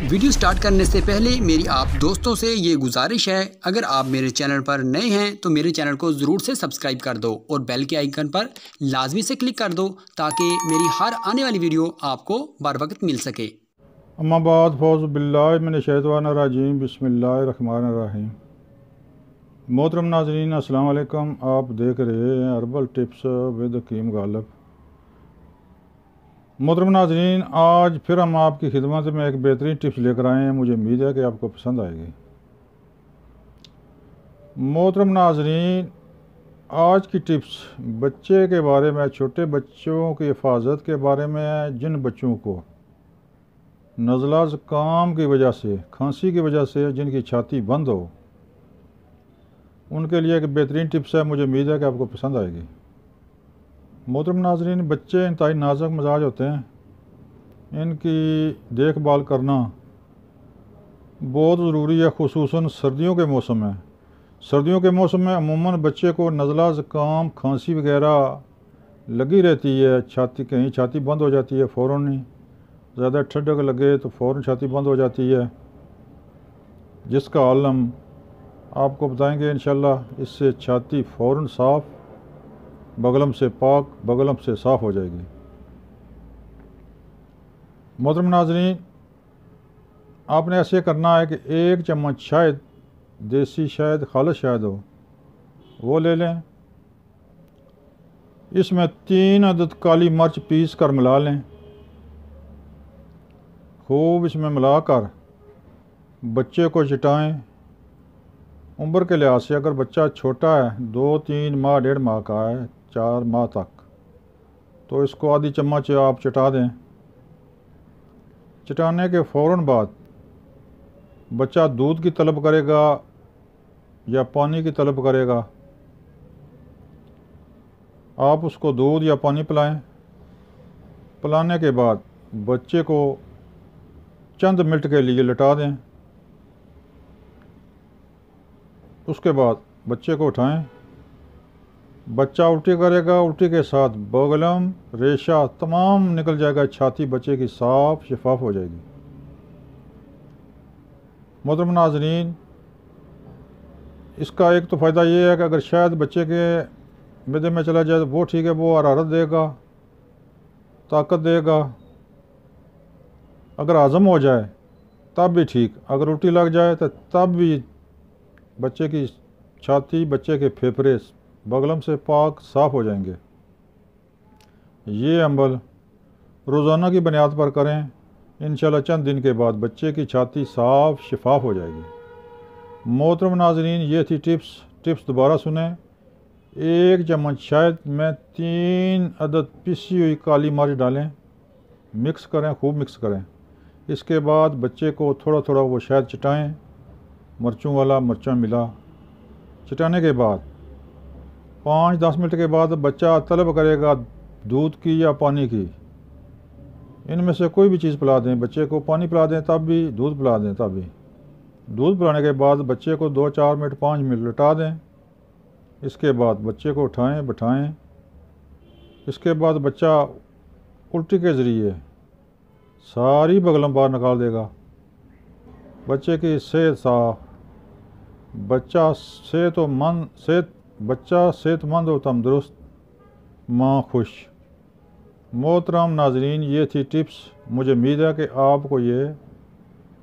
Video start करने से पहले मेरी आप दोस्तों से ये गुजारिश है, अगर आप मेरे चैनल पर नए हैं तो मेरे चैनल को ज़रूर से सब्सक्राइब कर दो और बेल के आइकन पर लाजमी से क्लिक कर दो ताकि मेरी हर आने वाली वीडियो आपको बर वक्त मिल सके। अम्माबाद फौज़ बिल्लाहि मिनश शैतानिर रजीम बिस्मिल्लाहिर रहमानिर रहीम। मोहतरम नाज़रीन अस्सलाम वालेकुम। आप देख रहे हैं हर्बल टिप्स विद हकीम गालिब। मोहतरम नाज़रीन, आज फिर हम आपकी खिदमत में एक बेहतरीन टिप्स लेकर आए हैं। मुझे उम्मीद है कि आपको पसंद आएगी। मोहतरम नाज़रीन, आज की टिप्स बच्चे के बारे में, छोटे बच्चों की हिफाजत के बारे में है। जिन बच्चों को नज़ला ज़ुकाम की वजह से, खांसी की वजह से जिनकी छाती बंद हो, उनके लिए एक बेहतरीन टिप्स है। मुझे उम्मीद है कि आपको पसंद आएगी। मोहतरम नाज़रीन, बच्चे इंतहाई नाजुक मिजाज होते हैं। इनकी देखभाल करना बहुत ज़रूरी है, खुसूसन सर्दियों के मौसम में। सर्दियों के मौसम में अमूमन बच्चे को नज़ला ज़ुकाम, खांसी वगैरह लगी रहती है। कहीं छाती बंद हो जाती है फ़ौरन ही। ज़्यादा ठंडक लगे तो फ़ौरन छाती बंद हो जाती है, जिसका हल हम आपको बताएंगे इंशाल्लाह। इससे छाती फ़ौरन साफ़, बगलम से पाक, बगलम से साफ़ हो जाएगी। मोहतरम नाज़रीन, आपने ऐसे करना है कि 1 चम्मच शहद, देसी शहद, खालिस शहद हो, वो ले लें। इसमें 3 अदद काली मिर्च पीस कर मिला लें। खूब इसमें मिलाकर बच्चे को चटाएं। उम्र के लिहाज से अगर बच्चा छोटा है, 2-3 माह, 1.5 माह का है, 4 माह तक, तो इसको आधी चम्मच आप चटा दें। चटाने के फ़ौरन बाद बच्चा दूध की तलब करेगा या पानी की तलब करेगा, आप उसको दूध या पानी पिलाएं। पिलाने के बाद बच्चे को चंद मिनट के लिए लिटा दें। उसके बाद बच्चे को उठाएं। बच्चा उल्टी करेगा, उल्टी के साथ बगलम, रेशा तमाम निकल जाएगा। छाती बच्चे की साफ शफाफ हो जाएगी। मोहतरम नाज़रीन, इसका एक तो फ़ायदा ये है कि अगर शायद बच्चे के मैदे में चला जाए तो वो ठीक है, वो हरारत देगा, ताकत देगा। अगर हज़म हो जाए तब भी ठीक। अगर उल्टी लग जाए तो तब भी बच्चे की छाती, बच्चे के फेफड़े बगलम से पाक साफ़ हो जाएंगे। ये अमल रोज़ाना की बुनियाद पर करें। इंशाल्लाह चंद दिन के बाद बच्चे की छाती साफ़ शफाफ हो जाएगी। मोहतरम नाज़रीन, ये थी टिप्स दोबारा सुने। 1 चम्मच शहद में 3 अदद पिसी हुई काली मिर्च डालें। मिक्स करें, खूब मिक्स करें। इसके बाद बच्चे को थोड़ा थोड़ा वो शहद चटाएँ, मिर्चों वाला, मिर्चा मिला। चटाने के बाद 5-10 मिनट के बाद बच्चा तलब करेगा दूध की या पानी की। इनमें से कोई भी चीज़ पिला दें। बच्चे को पानी पिला दें तब भी, दूध पिला दें तब भी। दूध पिलाने के बाद बच्चे को 2-4 मिनट, 5 मिनट लिटा दें। इसके बाद बच्चे को उठाएं, बिठाएं। इसके बाद बच्चा उल्टी के ज़रिए सारी बगलम बाहर निकाल देगा। बच्चे की सेहत साफ, बच्चा सेहतमंद हो, तंदुरुस्त, माँ खुश। मोहतरम नाज़रीन, ये थी टिप्स। मुझे उम्मीद है कि आपको ये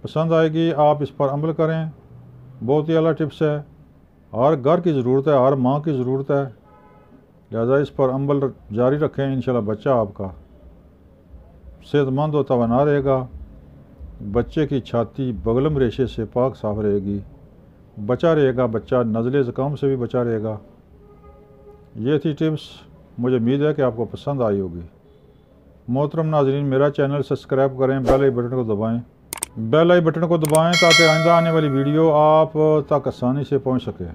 पसंद आएगी। आप इस पर अमल करें। बहुत ही आला टिप्स है। हर घर की ज़रूरत है, हर माँ की ज़रूरत है। लिहाजा इस पर अमल जारी रखें। इंशाल्लाह बच्चा आपका सेहतमंद होता बना रहेगा। बच्चे की छाती बगलम रेशे से पाक साफ रहेगी, बचा रहेगा। बच्चा नज़ले ज़ुकाम से भी बचा रहेगा। ये थी टिप्स। मुझे उम्मीद है कि आपको पसंद आई होगी। मोहतरम नाज़रीन, मेरा चैनल सब्सक्राइब करें, बेल आई बटन को दबाएं। बेल आई बटन को दबाएं ताकि आइंदा आने वाली वीडियो आप तक आसानी से पहुंच सके।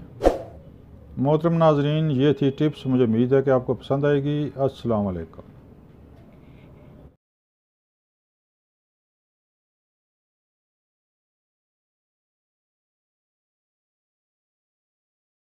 मोहतरम नाज़रीन, ये थी टिप्स। मुझे उम्मीद है कि आपको पसंद आएगी। अस्सलाम वालेकुम।